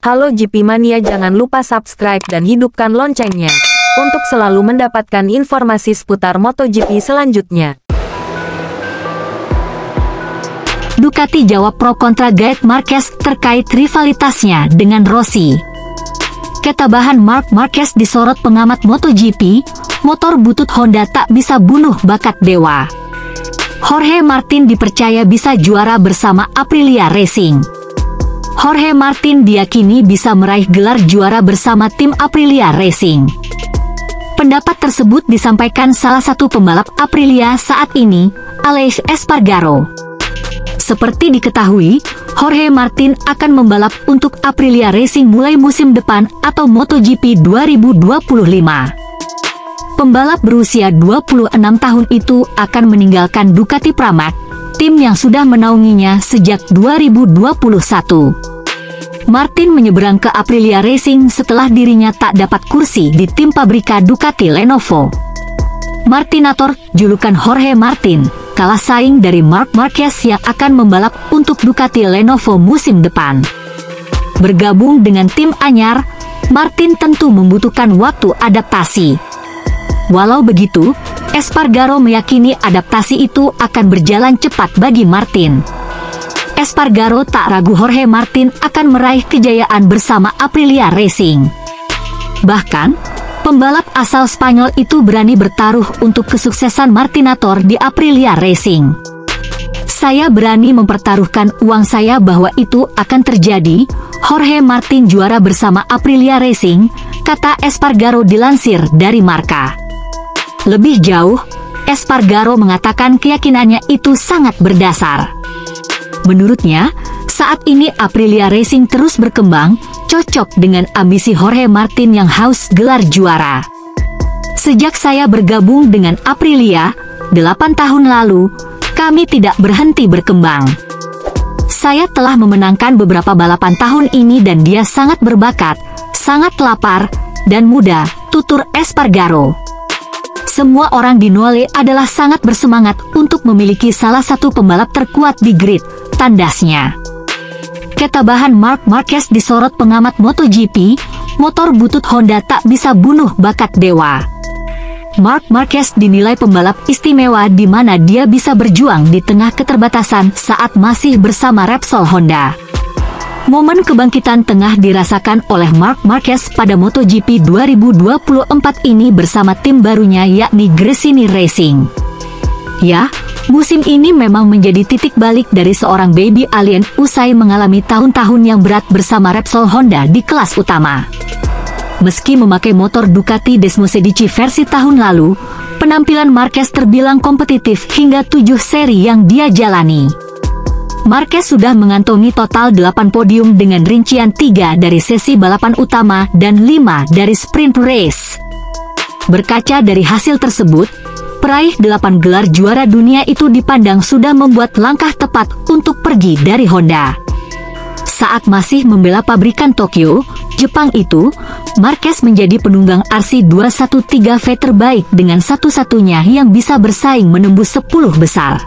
Halo GP Mania, jangan lupa subscribe dan hidupkan loncengnya untuk selalu mendapatkan informasi seputar MotoGP selanjutnya. Ducati jawab pro kontra Marc Marquez terkait rivalitasnya dengan Rossi. Ketabahan Marc Marquez disorot pengamat MotoGP, motor butut Honda tak bisa bunuh bakat dewa. Jorge Martin dipercaya bisa juara bersama Aprilia Racing. Jorge Martin diyakini bisa meraih gelar juara bersama tim Aprilia Racing. Pendapat tersebut disampaikan salah satu pembalap Aprilia saat ini, Aleix Espargaro. Seperti diketahui, Jorge Martin akan membalap untuk Aprilia Racing mulai musim depan atau MotoGP 2025. Pembalap berusia 26 tahun itu akan meninggalkan Ducati Pramac, tim yang sudah menaunginya sejak 2021. Martin menyeberang ke Aprilia Racing setelah dirinya tak dapat kursi di tim pabrika Ducati Lenovo. Martinator, julukan Jorge Martin, kalah saing dari Marc Marquez yang akan membalap untuk Ducati Lenovo musim depan. Bergabung dengan tim anyar, Martin tentu membutuhkan waktu adaptasi. Walau begitu, Espargaro meyakini adaptasi itu akan berjalan cepat bagi Martin. Espargaro tak ragu Jorge Martin akan meraih kejayaan bersama Aprilia Racing. Bahkan, pembalap asal Spanyol itu berani bertaruh untuk kesuksesan Martinator di Aprilia Racing. Saya berani mempertaruhkan uang saya bahwa itu akan terjadi, Jorge Martin juara bersama Aprilia Racing, kata Espargaro dilansir dari Marca. Lebih jauh, Espargaro mengatakan keyakinannya itu sangat berdasar. Menurutnya, saat ini Aprilia Racing terus berkembang, cocok dengan ambisi Jorge Martin yang haus gelar juara. Sejak saya bergabung dengan Aprilia, 8 tahun lalu, kami tidak berhenti berkembang. Saya telah memenangkan beberapa balapan tahun ini dan dia sangat berbakat, sangat lapar, dan muda, tutur Espargaro. Semua orang di Nuale adalah sangat bersemangat untuk memiliki salah satu pembalap terkuat di grid, tandasnya. Ketabahan Marc Marquez disorot pengamat MotoGP, motor butut Honda tak bisa bunuh bakat dewa. Marc Marquez dinilai pembalap istimewa di mana dia bisa berjuang di tengah keterbatasan saat masih bersama Repsol Honda. Momen kebangkitan tengah dirasakan oleh Marc Marquez pada MotoGP 2024 ini bersama tim barunya yakni Gresini Racing. Ya, musim ini memang menjadi titik balik dari seorang baby alien usai mengalami tahun-tahun yang berat bersama Repsol Honda di kelas utama. Meski memakai motor Ducati Desmosedici versi tahun lalu, penampilan Marquez terbilang kompetitif hingga 7 seri yang dia jalani. Marquez sudah mengantongi total 8 podium dengan rincian 3 dari sesi balapan utama dan 5 dari sprint race. Berkaca dari hasil tersebut, peraih 8 gelar juara dunia itu dipandang sudah membuat langkah tepat untuk pergi dari Honda. Saat masih membela pabrikan Tokyo, Jepang itu, Marquez menjadi penunggang RC213V terbaik dengan satu-satunya yang bisa bersaing menembus 10 besar.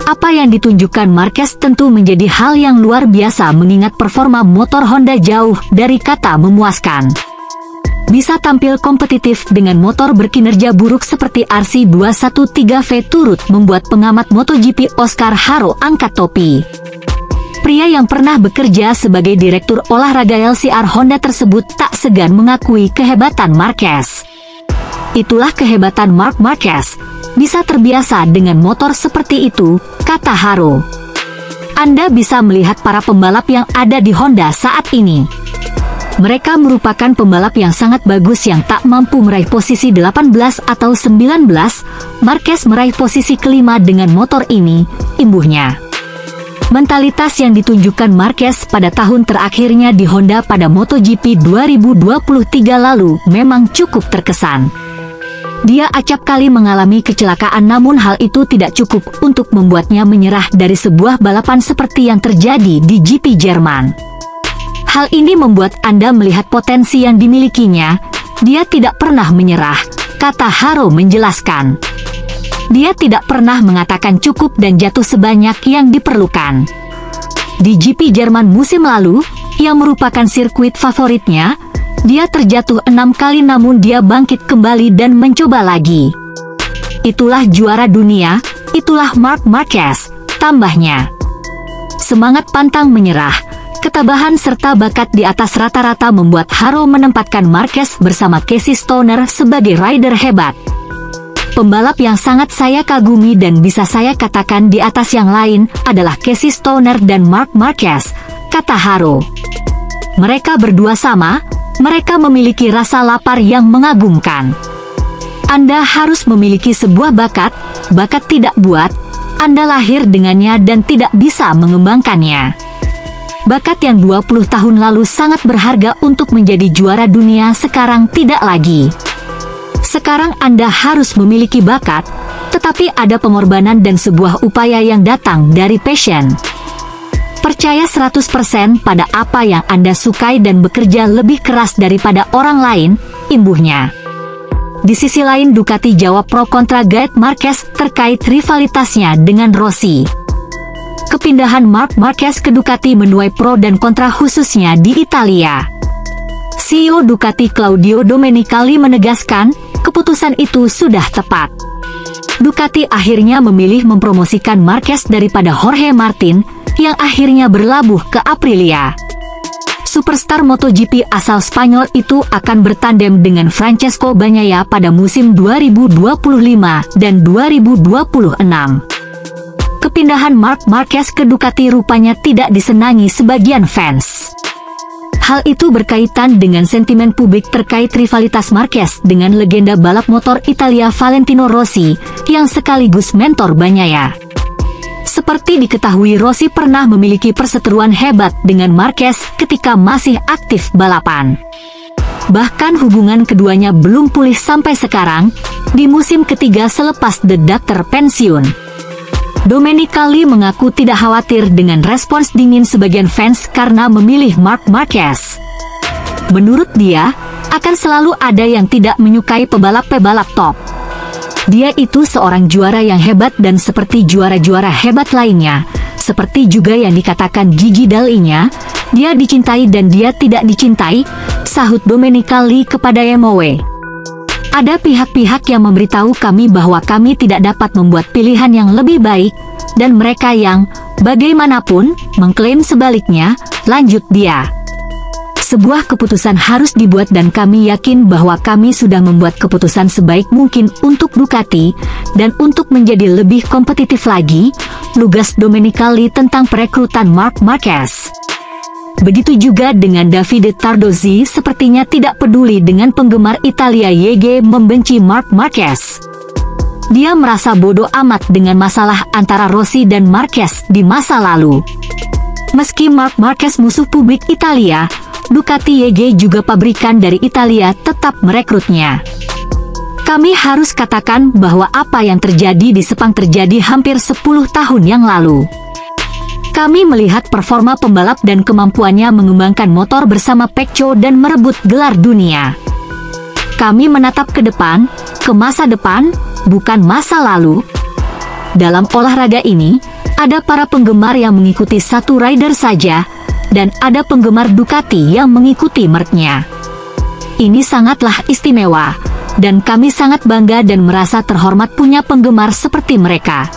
Apa yang ditunjukkan Marquez tentu menjadi hal yang luar biasa mengingat performa motor Honda jauh dari kata memuaskan. Bisa tampil kompetitif dengan motor berkinerja buruk seperti RC213V turut membuat pengamat MotoGP Oscar Haro angkat topi. Pria yang pernah bekerja sebagai direktur olahraga LCR Honda tersebut tak segan mengakui kehebatan Marquez. Itulah kehebatan Marc Marquez, bisa terbiasa dengan motor seperti itu, kata Haro. Anda bisa melihat para pembalap yang ada di Honda saat ini. Mereka merupakan pembalap yang sangat bagus yang tak mampu meraih posisi 18 atau 19, Marquez meraih posisi kelima dengan motor ini, imbuhnya. Mentalitas yang ditunjukkan Marquez pada tahun terakhirnya di Honda pada MotoGP 2023 lalu memang cukup terkesan. Dia acap kali mengalami kecelakaan namun hal itu tidak cukup untuk membuatnya menyerah dari sebuah balapan seperti yang terjadi di GP Jerman. Hal ini membuat Anda melihat potensi yang dimilikinya. Dia tidak pernah menyerah, kata Haro menjelaskan. Dia tidak pernah mengatakan cukup dan jatuh sebanyak yang diperlukan. Di GP Jerman musim lalu, yang merupakan sirkuit favoritnya, dia terjatuh 6 kali namun dia bangkit kembali dan mencoba lagi. Itulah juara dunia, itulah Marc Marquez, tambahnya. Semangat pantang menyerah, ketabahan serta bakat di atas rata-rata membuat Haro menempatkan Marquez bersama Casey Stoner sebagai rider hebat. Pembalap yang sangat saya kagumi dan bisa saya katakan di atas yang lain adalah Casey Stoner dan Marc Marquez, kata Haro. Mereka berdua sama, mereka memiliki rasa lapar yang mengagumkan. Anda harus memiliki sebuah bakat tidak buat, Anda lahir dengannya dan tidak bisa mengembangkannya. Bakat yang 20 tahun lalu sangat berharga untuk menjadi juara dunia sekarang tidak lagi. Sekarang Anda harus memiliki bakat, tetapi ada pengorbanan dan sebuah upaya yang datang dari passion. Percaya 100% pada apa yang Anda sukai dan bekerja lebih keras daripada orang lain, imbuhnya. Di sisi lain Ducati jawab pro kontra Marc Marquez terkait rivalitasnya dengan Rossi. Kepindahan Marc Marquez ke Ducati menuai pro dan kontra khususnya di Italia. CEO Ducati Claudio Domenicali menegaskan, keputusan itu sudah tepat. Ducati akhirnya memilih mempromosikan Marquez daripada Jorge Martin, yang akhirnya berlabuh ke Aprilia. Superstar MotoGP asal Spanyol itu akan bertandem dengan Francesco Bagnaia pada musim 2025 dan 2026. Kepindahan Marc Marquez ke Ducati rupanya tidak disenangi sebagian fans. Hal itu berkaitan dengan sentimen publik terkait rivalitas Marquez dengan legenda balap motor Italia Valentino Rossi, yang sekaligus mentor Bagnaia. Seperti diketahui Rossi pernah memiliki perseteruan hebat dengan Marquez ketika masih aktif balapan. Bahkan hubungan keduanya belum pulih sampai sekarang, di musim ketiga selepas The Doctor pensiun. Domenicali mengaku tidak khawatir dengan respons dingin sebagian fans karena memilih Marc Marquez. Menurut dia, akan selalu ada yang tidak menyukai pebalap-pebalap top. Dia itu seorang juara yang hebat dan seperti juara-juara hebat lainnya, seperti juga yang dikatakan Gigi Dall'Igna, dia dicintai dan dia tidak dicintai, sahut Domenicali kepada MOW. Ada pihak-pihak yang memberitahu kami bahwa kami tidak dapat membuat pilihan yang lebih baik, dan mereka yang, bagaimanapun, mengklaim sebaliknya, lanjut dia. Sebuah keputusan harus dibuat dan kami yakin bahwa kami sudah membuat keputusan sebaik mungkin untuk Ducati, dan untuk menjadi lebih kompetitif lagi, lugas Domenicali tentang perekrutan Marc Marquez. Begitu juga dengan Davide Tardozzi, sepertinya tidak peduli dengan penggemar Italia YG membenci Marc Marquez. Dia merasa bodoh amat dengan masalah antara Rossi dan Marquez di masa lalu. Meski Marc Marquez musuh publik Italia, Ducati YG juga pabrikan dari Italia tetap merekrutnya. Kami harus katakan bahwa apa yang terjadi di Sepang terjadi hampir 10 tahun yang lalu. Kami melihat performa pembalap dan kemampuannya mengembangkan motor bersama Pecco dan merebut gelar dunia. Kami menatap ke depan, ke masa depan, bukan masa lalu. Dalam olahraga ini, ada para penggemar yang mengikuti satu rider saja, dan ada penggemar Ducati yang mengikuti merknya. Ini sangatlah istimewa, dan kami sangat bangga dan merasa terhormat punya penggemar seperti mereka.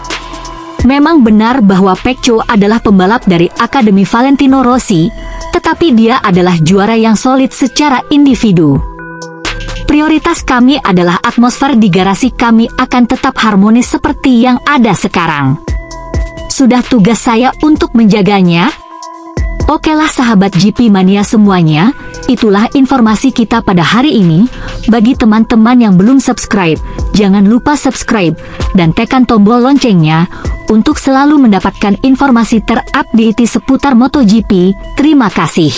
Memang benar bahwa Pecco adalah pembalap dari Akademi Valentino Rossi, tetapi dia adalah juara yang solid secara individu. Prioritas kami adalah atmosfer di garasi kami akan tetap harmonis seperti yang ada sekarang. Sudah tugas saya untuk menjaganya. Okelah sahabat GP Mania semuanya, itulah informasi kita pada hari ini. Bagi teman-teman yang belum subscribe, jangan lupa subscribe dan tekan tombol loncengnya untuk selalu mendapatkan informasi terupdate seputar MotoGP. Terima kasih.